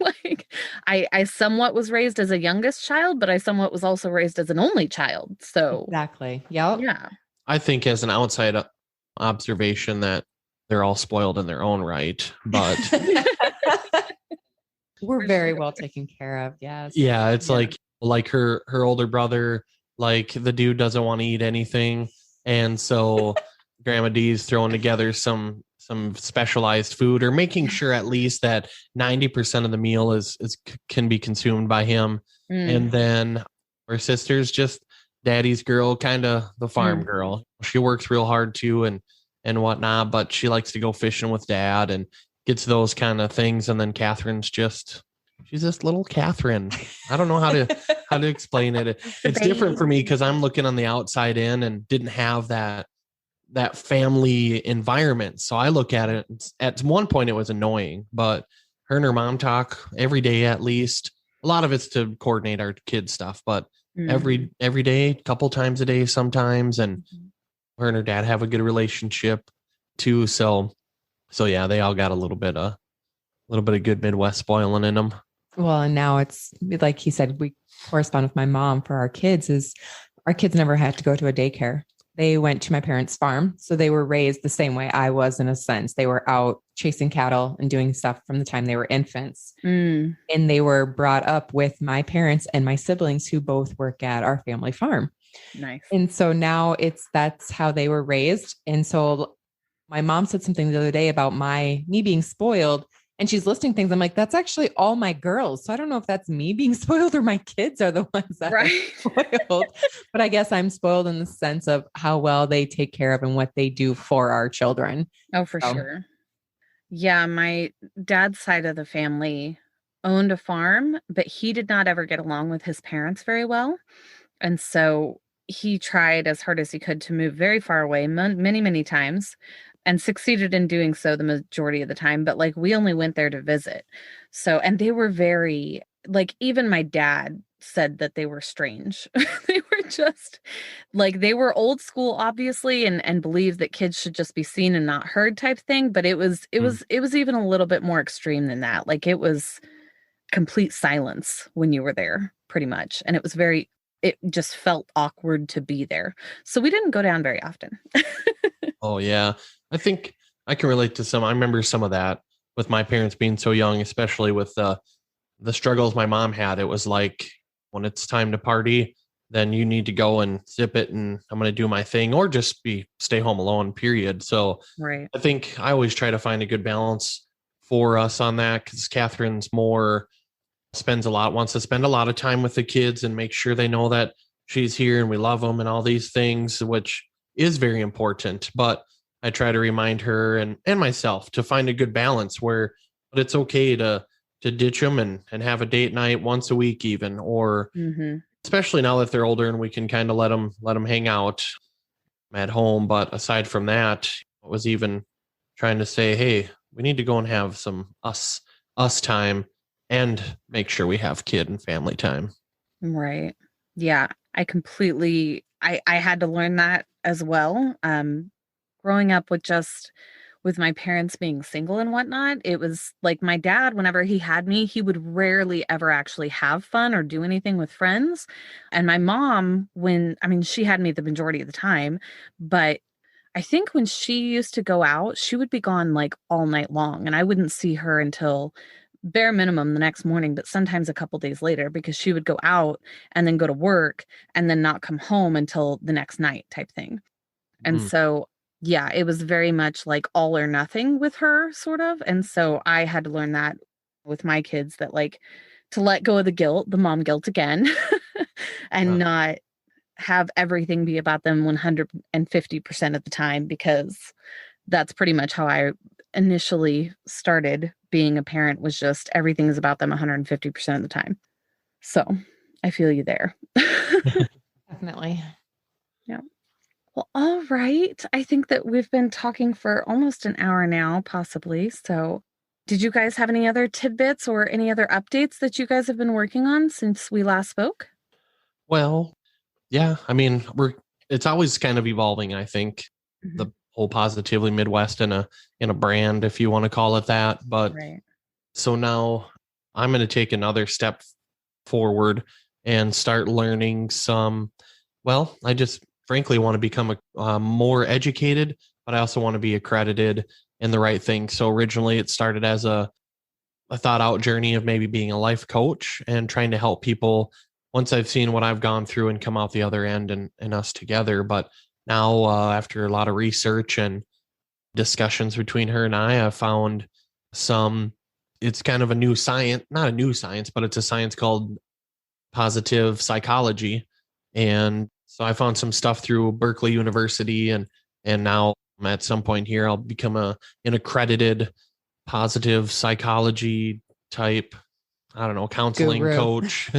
[SPEAKER 2] Like I somewhat was raised as a youngest child, but I somewhat was also raised as an only child. So
[SPEAKER 3] Exactly. Yep.
[SPEAKER 2] yeah.
[SPEAKER 4] I think as an outside observation that they're all spoiled in their own right, but
[SPEAKER 3] We're
[SPEAKER 2] For
[SPEAKER 3] very
[SPEAKER 2] sure.
[SPEAKER 3] well taken care of. Yes.
[SPEAKER 4] yeah, it's
[SPEAKER 2] Yeah.
[SPEAKER 4] like her older brother, like the dude doesn't want to eat anything, and so Grandma D's throwing together some specialized food, or making sure at least that 90% of the meal is can be consumed by him. And then her sister's just daddy's girl, kind of the farm girl. She works real hard too, and whatnot, but she likes to go fishing with dad and gets those kind of things. And then Kathryn's she's just little Kathryn. I don't know how to explain it. It's different for me because I'm looking on the outside in and didn't have that family environment. So I look at it, at one point it was annoying, but her and her mom talk every day at least. A lot of it's to coordinate our kids stuff, but every day, couple times a day sometimes. And her and her dad have a good relationship too. So yeah, they all got a little bit of good Midwest spoiling in them.
[SPEAKER 3] Well, and now it's like he said, we correspond with my mom for our kids. Is our kids never had to go to a daycare. They went to my parents' farm. So they were raised the same way I was, in a sense. They were out chasing cattle and doing stuff from the time they were infants. And they were brought up with my parents and my siblings, who both work at our family farm.
[SPEAKER 2] Nice.
[SPEAKER 3] And so now that's how they were raised. And so my mom said something the other day about me being spoiled. And she's listing things. I'm like, that's actually all my girls. So I don't know if that's me being spoiled or my kids are the ones that are spoiled. But I guess I'm spoiled in the sense of how well they take care of and what they do for our children.
[SPEAKER 2] Oh, for sure. Yeah. My dad's side of the family owned a farm, but he did not ever get along with his parents very well. And so he tried as hard as he could to move very far away many, many times, and succeeded in doing so the majority of the time. But like, we only went there to visit. So, and they were very, like, even my dad said that they were strange. They were just like, they were old school, obviously, and believed that kids should just be seen and not heard type thing. But it was even a little bit more extreme than that. Like, it was complete silence when you were there, pretty much. And it just felt awkward to be there. So we didn't go down very often.
[SPEAKER 4] Oh yeah. I think I can relate to I remember some of that with my parents being so young, especially with the struggles my mom had. It was like, when it's time to party, then you need to go and zip it, and I'm going to do my thing, or just stay home alone, period. So
[SPEAKER 2] right.
[SPEAKER 4] I think I always try to find a good balance for us on that, because Kathryn's wants to spend a lot of time with the kids and make sure they know that she's here and we love them and all these things, which is very important. But I try to remind her and myself to find a good balance where it's okay to ditch them and have a date night once a week even, or especially now that they're older and we can kind of let them hang out at home. But aside from that, I was even trying to say, hey, we need to go and have some us time and make sure we have kid and family time.
[SPEAKER 2] Right. Yeah. I had to learn that as well. Growing up with my parents being single and whatnot, it was like my dad, whenever he had me, he would rarely ever actually have fun or do anything with friends. And my mom, she had me the majority of the time, but I think when she used to go out, she would be gone like all night long, and I wouldn't see her until bare minimum the next morning, but sometimes a couple days later, because she would go out and then go to work and then not come home until the next night type thing. And so, yeah, it was very much like all or nothing with her, sort of. And so I had to learn that with my kids, that like to let go of the mom guilt again, and not have everything be about them 150% of the time, because that's pretty much how I initially started being a parent, was just everything is about them 150% of the time. So I feel you there.
[SPEAKER 3] Definitely.
[SPEAKER 2] Yeah. Well, all right. I think that we've been talking for almost an hour now, possibly. So, did you guys have any other tidbits or any other updates that you guys have been working on since we last spoke?
[SPEAKER 4] Well, yeah, I mean, it's always kind of evolving, I think,
[SPEAKER 2] Mhm.
[SPEAKER 4] the whole Positively Midwest in a brand, if you want to call it that. But
[SPEAKER 2] Right.
[SPEAKER 4] so now I'm going to take another step forward and start learning some. Well, I just frankly want to become a more educated, but I also want to be accredited in the right thing. So originally it started as a thought out journey of maybe being a life coach and trying to help people once I've seen what I've gone through and come out the other end and us together. But now, after a lot of research and discussions between her and I found some, it's kind of a new science, not a new science, but it's a science called positive psychology. And so I found some stuff through Berkeley University and now at some point here, I'll become an accredited positive psychology type, I don't know, counseling
[SPEAKER 3] Guru.
[SPEAKER 4] coach.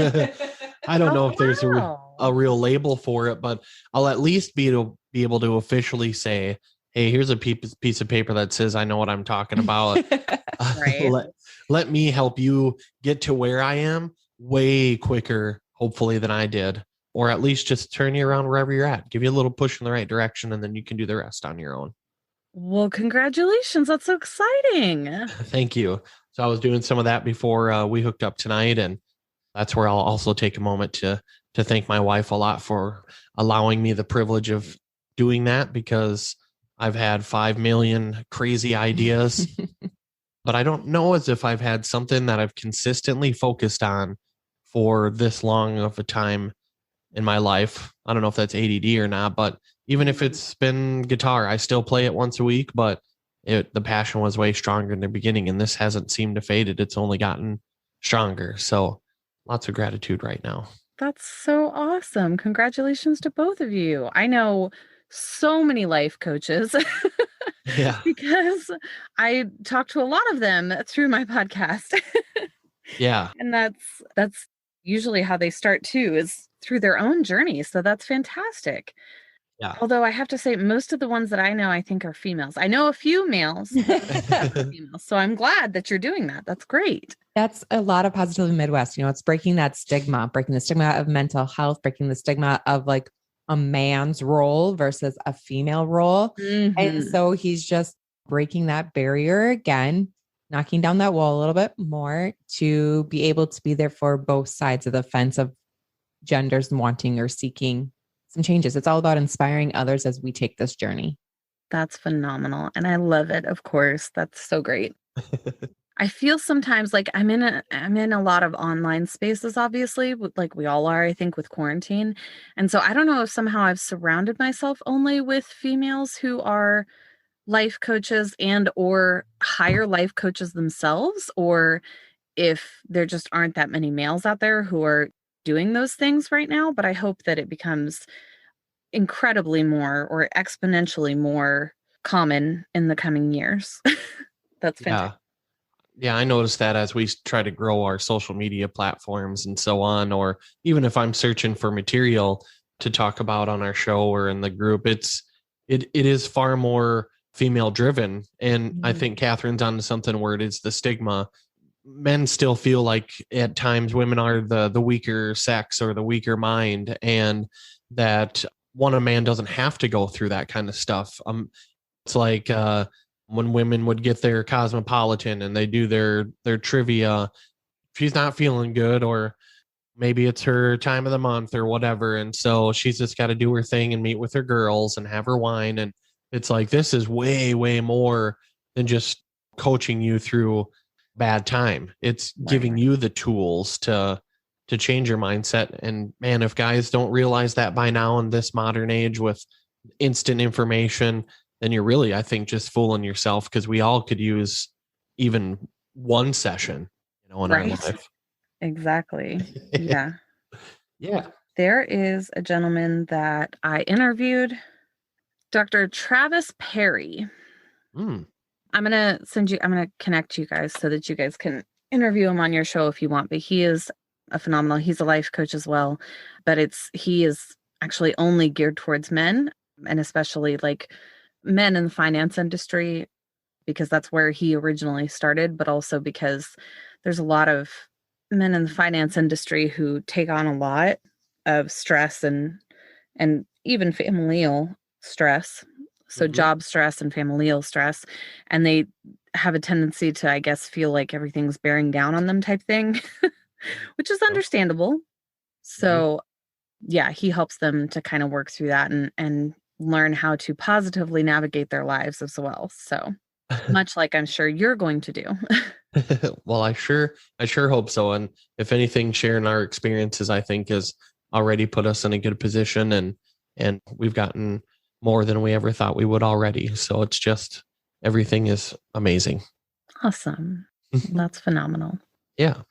[SPEAKER 4] I don't know if there's a real label for it, but I'll at least be able to officially say, hey, here's a piece of paper that says I know what I'm talking about.
[SPEAKER 2] Right.
[SPEAKER 4] Let me help you get to where I am way quicker, hopefully, than I did. Or at least just turn you around wherever you're at, give you a little push in the right direction, and then you can do the rest on your own.
[SPEAKER 2] Well, congratulations. That's so exciting.
[SPEAKER 4] Thank you. So I was doing some of that before we hooked up tonight, and that's where I'll also take a moment to thank my wife a lot for allowing me the privilege of doing that, because I've had 5 million crazy ideas, but I don't know as if I've had something that I've consistently focused on for this long of a time in my life. I don't know if that's ADD or not, but even if it's been guitar, I still play it once a week, but the passion was way stronger in the beginning, and this hasn't seemed to fade. It's only gotten stronger. So lots of gratitude right now.
[SPEAKER 2] That's so awesome. Congratulations to both of you. I know so many life coaches
[SPEAKER 4] Yeah.
[SPEAKER 2] because I talk to a lot of them through my podcast.
[SPEAKER 4] Yeah.
[SPEAKER 2] And that's usually how they start too, is through their own journey. So that's fantastic.
[SPEAKER 4] Yeah.
[SPEAKER 2] Although I have to say, most of the ones that I know, I think are females. I know a few males, but females. So I'm glad that you're doing that. That's great.
[SPEAKER 3] That's a lot of Positively Midwest. It's breaking that stigma, breaking the stigma of mental health, breaking the stigma of like a man's role versus a female role. And so he's just breaking that barrier again, knocking down that wall a little bit more to be able to be there for both sides of the fence of genders wanting or seeking some changes. It's all about inspiring others as we take this journey.
[SPEAKER 2] That's phenomenal. And I love it, of course. That's so great. I feel sometimes like I'm in a lot of online spaces, obviously, like we all are, I think, with quarantine. And so I don't know if somehow I've surrounded myself only with females who are life coaches and or higher life coaches themselves, or if there just aren't that many males out there who are doing those things right now. But I hope that it becomes incredibly more or exponentially more common in the coming years. That's fantastic.
[SPEAKER 4] Yeah, I noticed that as we try to grow our social media platforms and so on, or even if I'm searching for material to talk about on our show or in the group, it is far more female driven. And I think Kathryn's onto something where it is the stigma. Men still feel like at times women are the weaker sex or the weaker mind, and that a man doesn't have to go through that kind of stuff. It's like when women would get their Cosmopolitan and they do their trivia, she's not feeling good, or maybe it's her time of the month or whatever, and so she's just got to do her thing and meet with her girls and have her wine. And it's like, this is way more than just coaching you through bad time. It's giving you the tools to change your mindset. And man, if guys don't realize that by now in this modern age with instant information, then you're really, I think, just fooling yourself, because we all could use even one session, in our life.
[SPEAKER 2] Exactly. Yeah.
[SPEAKER 4] Yeah.
[SPEAKER 2] There is a gentleman that I interviewed, Dr. Travis Perry. I'm going to connect you guys so that you guys can interview him on your show if you want, but he is a phenomenal. He's a life coach as well, but he is actually only geared towards men, and especially like men in the finance industry, because that's where he originally started, but also because there's a lot of men in the finance industry who take on a lot of stress and even familial stress. So job stress and familial stress, and they have a tendency to, I guess, feel like everything's bearing down on them type thing, which is understandable. So yeah, he helps them to kind of work through that and learn how to positively navigate their lives as well. So much like I'm sure you're going to do.
[SPEAKER 4] Well, I sure hope so. And if anything, sharing our experiences, I think, has already put us in a good position, and we've gotten more than we ever thought we would already. So it's just, everything is amazing.
[SPEAKER 2] Awesome. That's phenomenal.
[SPEAKER 4] Yeah.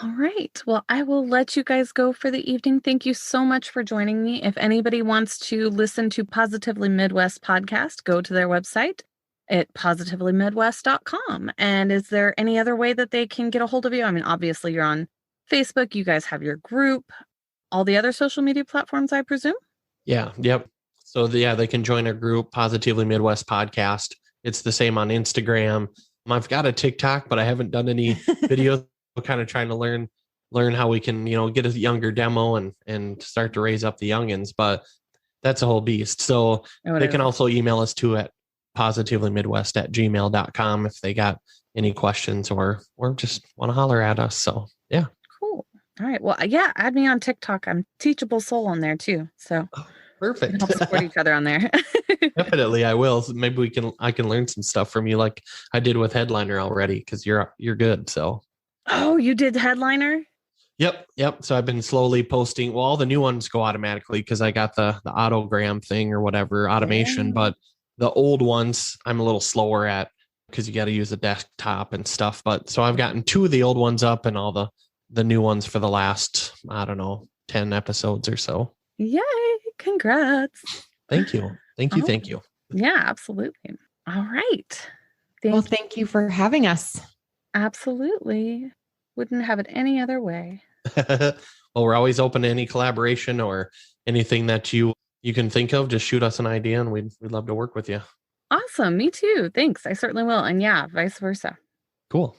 [SPEAKER 2] All right. Well, I will let you guys go for the evening. Thank you so much for joining me. If anybody wants to listen to Positively Midwest podcast, go to their website at positivelymidwest.com. And is there any other way that they can get a hold of you? I mean, obviously you're on Facebook, you guys have your group, all the other social media platforms, I presume?
[SPEAKER 4] Yeah. Yep. So they can join our group, Positively Midwest podcast. It's the same on Instagram. I've got a TikTok, but I haven't done any videos. We're kind of trying to learn how we can, get a younger demo and start to raise up the youngins, but that's a whole beast. So they can also email us too at positivelymidwest@gmail.com if they got any questions or just want to holler at us. So yeah.
[SPEAKER 2] Cool. All right. Well, yeah, add me on TikTok. I'm Teachable Soul on there too. So
[SPEAKER 4] perfect.
[SPEAKER 2] We can help support each other on there.
[SPEAKER 4] Definitely, I will. Maybe I can learn some stuff from you, like I did with Headliner already, because you're good. So.
[SPEAKER 2] Oh, you did Headliner?
[SPEAKER 4] Yep. So I've been slowly posting. Well, all the new ones go automatically because I got the autogram thing or whatever automation, but the old ones I'm a little slower at because you got to use a desktop and stuff. But so I've gotten 2 of the old ones up and all the new ones for the last, I don't know, 10 episodes or so.
[SPEAKER 2] Yay. Congrats.
[SPEAKER 4] Thank you. Thank you.
[SPEAKER 2] Yeah, absolutely. All right.
[SPEAKER 3] Thank you for having us.
[SPEAKER 2] Absolutely. Wouldn't have it any other way.
[SPEAKER 4] Well, we're always open to any collaboration or anything that you can think of. Just shoot us an idea and we'd love to work with you.
[SPEAKER 2] Awesome. Me too. Thanks. I certainly will. And yeah, vice versa.
[SPEAKER 4] Cool.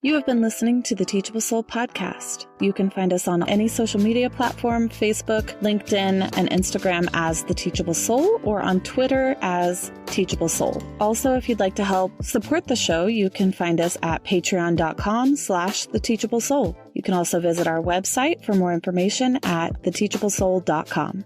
[SPEAKER 2] You have been listening to the Teachable Soul podcast. You can find us on any social media platform, Facebook, LinkedIn, and Instagram as The Teachable Soul, or on Twitter as Teachable Soul. Also, if you'd like to help support the show, you can find us at patreon.com/The Teachable Soul. You can also visit our website for more information at theteachablesoul.com.